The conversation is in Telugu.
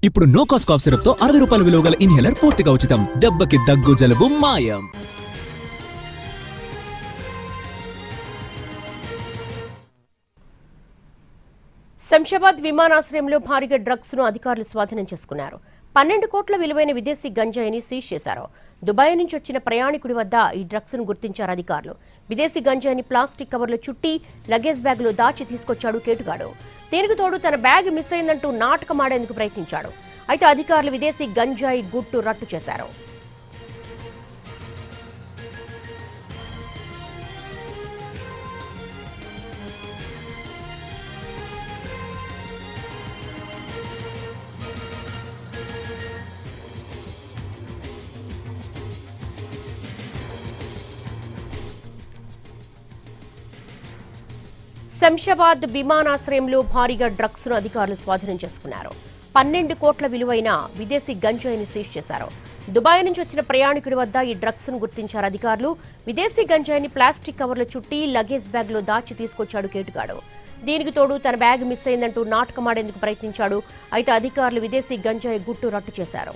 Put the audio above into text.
ఇప్పుడు నో కాస్ట్ కాఫ్ సిరప్ తో 60 రూపాయల విలువ గల ఇన్హేలర్ పూర్తిగా ఉచితం. దెబ్బకి దగ్గు జలుబు మాయం. శంషాబాద్ విమానాశ్రయంలో భారీగా డ్రగ్స్ ను అధికారులు స్వాధీనం చేసుకున్నారు. 12 కోట్ల విలువైన విదేశీ గంజాయిని సీజ్ చేశారు. దుబాయ్ నుంచి వచ్చిన ప్రయాణికుడి వద్ద ఈ డ్రగ్స్ ను గుర్తించారు అధికారులు. విదేశీ గంజాయిని ప్లాస్టిక్ కవర్లో చుట్టి లగేజ్ బ్యాగ్ లో దాచి తీసుకొచ్చాడు కేటుగాడు. దీనికి తోడు తన బ్యాగ్ మిస్ అయిందంటూ నాటకమాడేందుకు ప్రయత్నించాడు. అయితే అధికారులు విదేశీ గంజాయి గుట్టు రట్టు చేశారు. శంషాబాద్ విమానాశ్రయంలో భారీగా డ్రగ్స్ ను అధికారులు స్వాధీనం చేసుకున్నారు. 12 కోట్ల విలువైన విదేశీ గంజాయిని సీజ్ చేశారు. దుబాయ్ నుంచి వచ్చిన ప్రయాణికుడి వద్ద ఈ డ్రగ్స్ ను గుర్తించారు అధికారులు. విదేశీ గంజాయిని ప్లాస్టిక్ కవర్లో చుట్టి లగేజ్ బ్యాగ్ లో దాచి తీసుకొచ్చాడు కేటుగాడు. దీనికి తోడు తన బ్యాగ్ మిస్ అయిందంటూ నాటకమాడేందుకు ప్రయత్నించాడు. అయితే అధికారులు విదేశీ గంజాయి గుట్టు రట్టు చేశారు.